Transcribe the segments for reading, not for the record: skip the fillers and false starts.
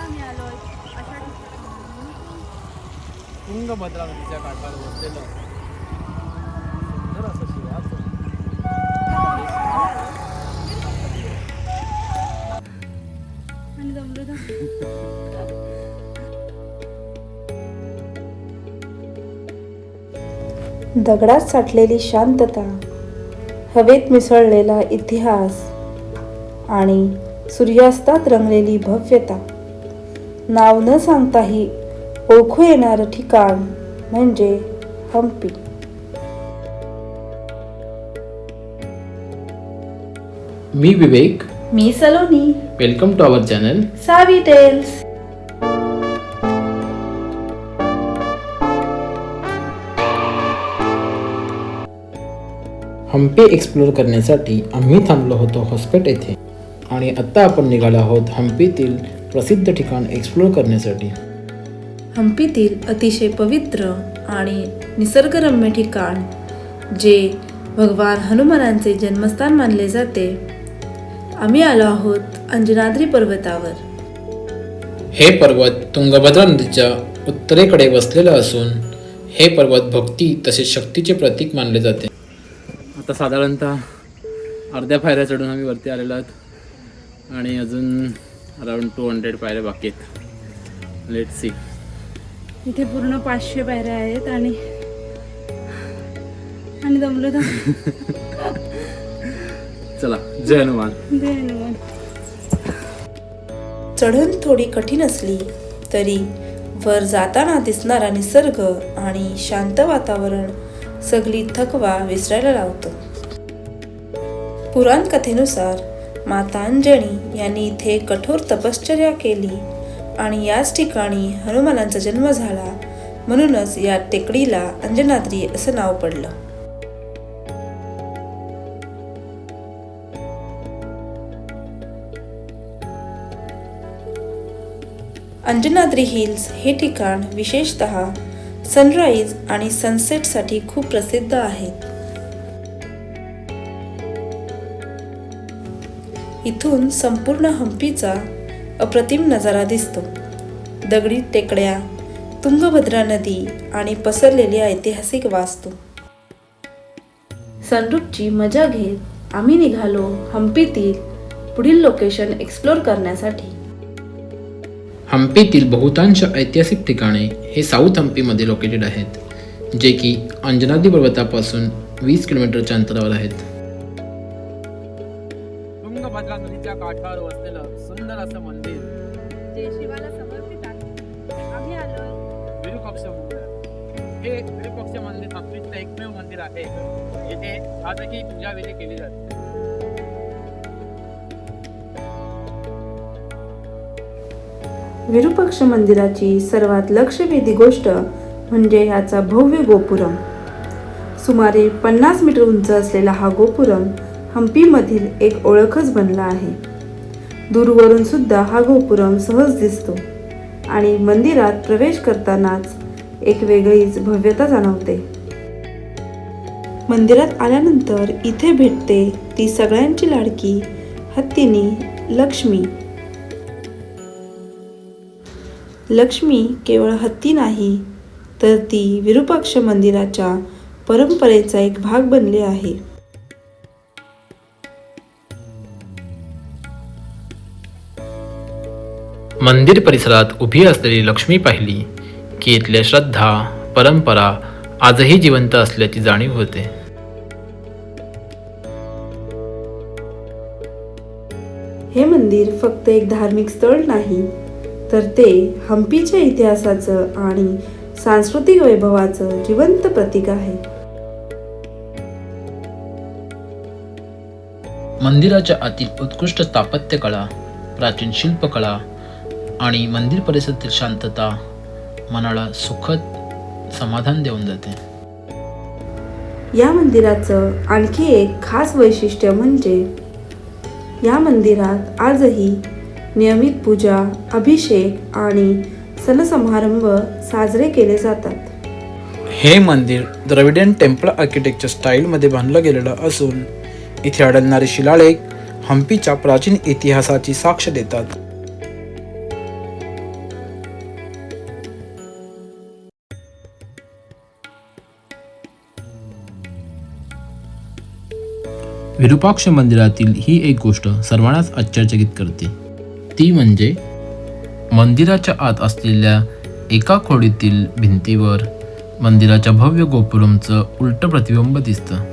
आम्ही आलोय अशा तुंगभद्रा नदीच्या काठावर बसलेलं सुंदर असं शिवाचं आणि जमलो तर दगडात साठलेली शांतता, हवेत मिसळलेला इतिहास आणि सूर्यास्तात रंगलेली भव्यता, नाव न सांगताही ओळखू येणारं ठिकाण म्हणजे हम्पी. मी विवेक. मी Saloni. Welcome to our channel Saavi tales. Hampi explore करण्यासाठी आम्ही थांबलो होतो हॉस्पेट येथे आणि आत्ता आपण निघालो आहोत हम्पीतील प्रसिद्ध ठिकाण एक्सप्लोर करण्यासाठी. हम्पीतील अतिशय पवित्र आणि निसर्गरम्य ठिकाण जे भगवान हनुमानांचे जन्मस्थान मानले जाते. आम्ही आलो आहोत अंजनाद्री पर्वतावर. हे पर्वत तुंगभद्रा नदीच्या उत्तरेकडे वसलेलं असून हे पर्वत भक्ती तसेच शक्तीचे प्रतीक मानले जाते. आता साधारणतः अर्ध्या पायऱ्या चढून आम्ही वरती आलेलो आहोत आणि अजून अराउंड 200 पायऱ्या बाकी आहेत. Let see. इथे पूर्ण 500 पायऱ्या आहेत आणि जमलो तर चला, जय हनुमान. चढण थोडी कठीण असली तरी वर जाताना दिसणारा निसर्ग आणि शांत वातावरण सगळी थकवा विसरायला लावतं. पुराण कथेनुसार माता अंजनी यांनी इथे कठोर तपश्चर्या केली आणि याच ठिकाणी हनुमानांचा जन्म झाला, म्हणूनच या टेकडीला अंजनाद्री असं नाव पडलं. अंजनाद्री हिल्स हे ठिकाण विशेषतः सनराईज आणि सनसेटसाठी खूप प्रसिद्ध आहेत. इथून संपूर्ण हम्पीचा अप्रतिम नजारा दिसतो. दगडी टेकड्या, तुंगभद्रा नदी आणि पसरलेली ऐतिहासिक वास्तू. सनरूफची मजा घेत आम्ही निघालो हम्पीतील पुढील लोकेशन एक्सप्लोर करण्यासाठी. हम्पीतील बहुतांश ऐतिहासिक ठिकाणे हे साऊथ हम्पीमध्ये लोकेटेड आहेत, जे की अंजनाद्री पर्वतापासून 20 किलोमीटरच्या अंतरावर आहेत. तुंगभद्रा नदीच्या काठावर वसलेलं सुंदर असं मंदिर जे शिवाला समर्पित आहे. आम्ही आलोय विरूपाक्ष मंदिर. हे विरूपाक्ष मंदिर हम्पीतलं एकमेव मंदिर आहे येथे आजही पूजाविधी केली जाते. विरूपाक्ष मंदिराची सर्वात लक्षवेधी गोष्ट म्हणजे याचा भव्य गोपुरम. सुमारे 50 मीटर उंच असलेला हा गोपुरम हम्पीमधील एक ओळखच बनला आहे. दूरवरून सुद्धा हा गोपुरम सहज दिसतो आणि मंदिरात प्रवेश करतानाच एक वेगळीच भव्यता जाणवते. मंदिरात आल्यानंतर इथे भेटते ती सगळ्यांची लाडकी हत्तीनी लक्ष्मी. लक्ष्मी केवळ हत्ती नाही, तर ती विरूपाक्ष मंदिराच्या परंपरेचा एक भाग बनली आहे. मंदिर परिसरात उभी असलेली लक्ष्मी पाहिली की इथल्या श्रद्धा, परंपरा आजही जिवंत असल्याची जाणीव होते. हे मंदिर फक्त एक धार्मिक स्थळ नाही, तर ते हम्पीच्या इतिहासाचं आणि सांस्कृतिक वैभवाचं जिवंत प्रतीक आहे. मंदिराच्या आतील उत्कृष्ट स्थापत्यकला, प्राचीन शिल्पकला आणि मंदिर परिसरातील शांतता मनाला सुखद समाधान देऊन जाते. या मंदिराचं आणखी एक खास वैशिष्ट्य म्हणजे या मंदिरात आजही नियमित पूजा, अभिषेक आणि सणसमारंभ साजरे केले जातात. हे मंदिर द्रविडियन टेम्पल आर्किटेक्चर स्टाईलमध्ये बांधलं गेलेलं असून इथे आढळणारे शिलालेख हम्पीच्या प्राचीन इतिहासाची साक्ष देतात. विरूपाक्ष मंदिरातील ही एक गोष्ट सर्वांनाच आश्चर्यचकित करते, ती म्हणजे मंदिराच्या आत असलेल्या एका खोलीतील भिंतीवर मंदिराच्या भव्य गोपुरमचं उलटं प्रतिबिंब दिसतं.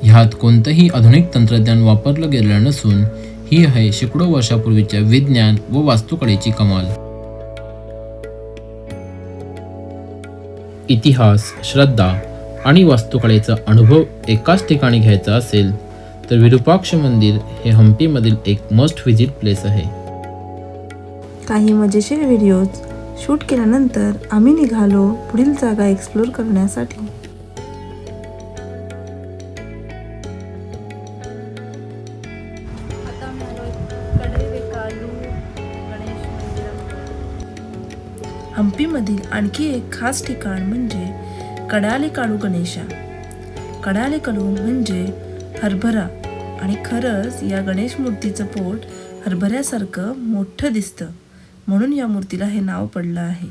ह्यात कोणतंही आधुनिक तंत्रज्ञान वापरलं गेलेलं नसून ही आहे शेकडो वर्षापूर्वीच्या विज्ञान व वास्तुकलेची कमाल. इतिहास, श्रद्धा आणि वास्तुकलेचा अनुभव एकाच ठिकाणी घ्यायचा असेल तर विरूपाक्ष मंदिर हे हम्पीमधील एक मस्ट व्हिजिट प्लेस आहे. काही मजेशीर व्हिडिओज शूट केल्यानंतर आम्ही निघालो पुढील जागा एक्सप्लोर करण्यासाठी. आता आम्ही आलोय कडेवेकालू गणेश मंदिरात. हम्पीमधील आणखी एक खास ठिकाण म्हणजे कडालेकालू गणेशा. कडालेकालू म्हणजे हरभरा आणि खरंच या गणेश मूर्तीचं पोट हरभऱ्यासारखं मोठं दिसतं, म्हणून या मूर्तीला हे नाव पडलं आहे.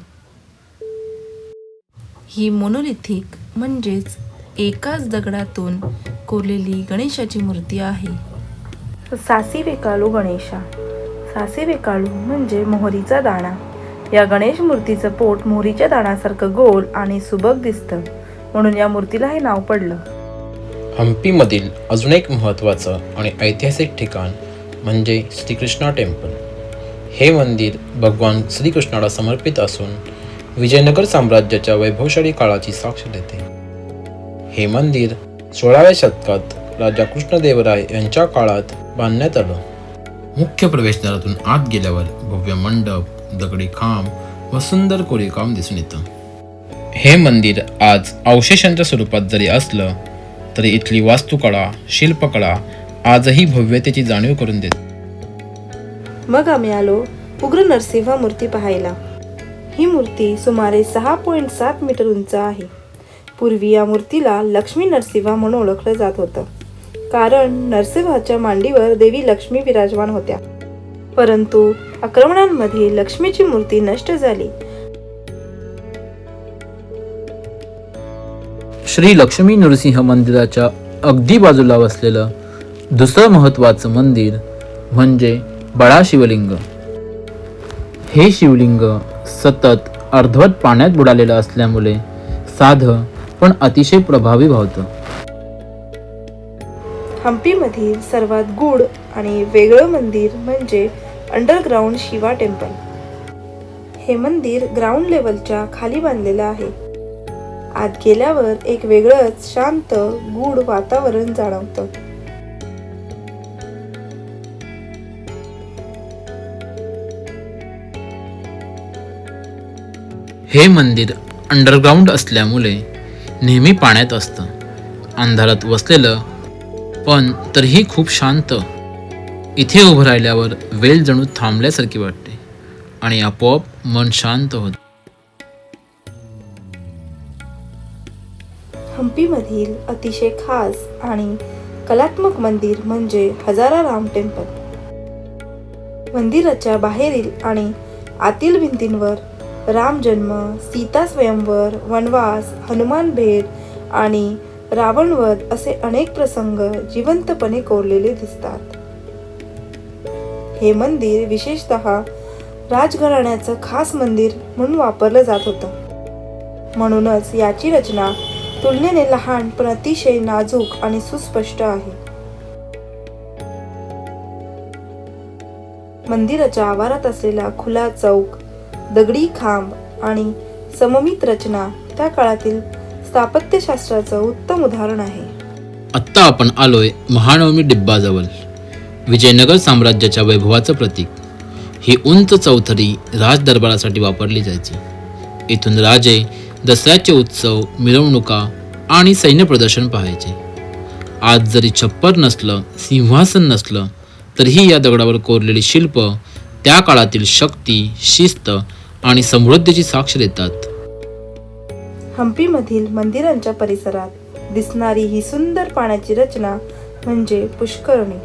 ही मोनोलिथिक म्हणजेच एकाच दगडातून कोरलेली गणेशाची मूर्ती आहे. सासिवेकालू गणेशा. सासिवेकालू म्हणजे मोहरीचा दाणा. या गणेश मूर्तीचं पोट मोहरीच्या दाण्यासारखं गोल आणि सुबक दिसतं, म्हणून या मूर्तीला हे नाव पडलं. हम्पीमधील अजून एक महत्त्वाचं आणि ऐतिहासिक ठिकाण म्हणजे श्रीकृष्णा टेम्पल. हे मंदिर भगवान श्रीकृष्णाला समर्पित असून विजयनगर साम्राज्याच्या वैभवशाली काळाची साक्ष देते. हे मंदिर 16व्या शतकात राजा कृष्णदेवराय यांच्या काळात बांधण्यात आलं. मुख्य प्रवेशद्वारातून आत गेल्यावर भव्य मंडप, दगडी खांब व सुंदर कोरीवकाम दिसून येतं. हे मंदिर आज अवशेषांच्या स्वरूपात जरी असलं तरी इथली वास्तुकला, शिल्पकला आजही भव्यतेची जाणीव करून देते. मग आम्ही आलो उग्र नरसिंह मूर्ती पाहायला. ही मूर्ती सुमारे 6.7 मीटर उंच आहे. पूर्वी या मूर्तीला लक्ष्मी नरसिंह म्हणून ओळखलं जात होतं, कारण नरसिंहाच्या मांडीवर देवी लक्ष्मी विराजमान होत्या. परंतु आक्रमणांमध्ये लक्ष्मीची मूर्ती नष्ट झाली. श्री लक्ष्मी नरसिंह मंदिराच्या अगदी बाजूला वसलेलं दुसरं महत्त्वाचं मंदिर म्हणजे बडा शिवलिंग. हे शिवलिंग सतत अर्धवट पाण्यात बुडालेलं असल्यामुळे साधं पण अतिशय प्रभावी भावतं. हम्पीमधील सर्वात गूढ आणि वेगळं मंदिर म्हणजे अंडरग्राऊंड शिवा टेम्पल. हे मंदिर ग्राउंड लेवलच्या खाली बांधलेलं आहे. आत गेल्यावर एक वेगळंच शांत गूढ वातावरण जाणवतं. हे मंदिर अंडरग्राऊंड असल्यामुळे नेहमी पाण्यात असतं. अंधारात वसलेलं पण तरीही खूप शांत. इथे उभं राहिल्यावर वेळ जणू थांबल्यासारखी वाटते आणि आपोआप मन शांत होतं. हम्पीमधील अतिशय खास आणि कलात्मक मंदिर म्हणजे हजाराराम टेम्पल. मंदिराच्या बाहेरील आणि आतील भिंतींवर राम जन्म, सीता स्वयंवर, वनवास, हनुमान भेट आणि रावणवध असे अनेक प्रसंग जिवंतपणे कोरलेले दिसतात. हे मंदिर विशेषतः राजघराण्याचं खास मंदिर म्हणून वापरलं जात होतं. म्हणूनच याची रचना तुलनेने लहान पण अतिशय नाजूक आणि सुस्पष्ट आहे. मंदिराच्या आवारात असलेला खुला चौक, दगडी खांब आणि सममित रचना त्या काळातील स्थापत्यशास्त्राचं उत्तम उदाहरण आहे. आत्ता आपण आलोय महानवमी डिब्बाजवळ, विजयनगर साम्राज्याच्या वैभवाचं प्रतीक. ही उंच चौथरी राजदरबारासाठी वापरली जायची. इथून राजे दसऱ्याचे उत्सव, मिरवणुका आणि सैन्य प्रदर्शन पाहायचे. आज जरी छप्पर नसलं, सिंहासन नसलं, तरीही या दगडावर कोरलेली शिल्प त्या काळातील शक्ती, शिस्त आणि समृद्धीची साक्ष देतात. हम्पीमधील मंदिरांच्या परिसरात दिसणारी ही सुंदर पाण्याची रचना म्हणजे पुष्करणी.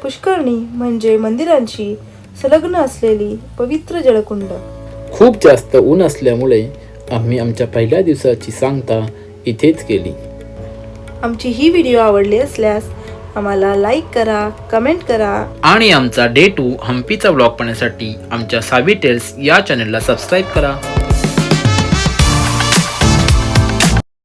पुष्करणी म्हणजे मंदिरांशी संलग्न असलेली पवित्र जलकुंड. खूप जास्त ऊन असल्यामुळे आम्ही आमच्या पहिल्या दिवसाची सांगता इथेच केली. आमची ही व्हिडिओ आवडली असल्यास आम्हाला लाईक करा, कमेंट करा. आणि आमचा डे 2 हम्पीचा ब्लॉग पाहण्यासाठी आमच्या सावी टेल्स या चॅनलला सबस्क्राईब करा.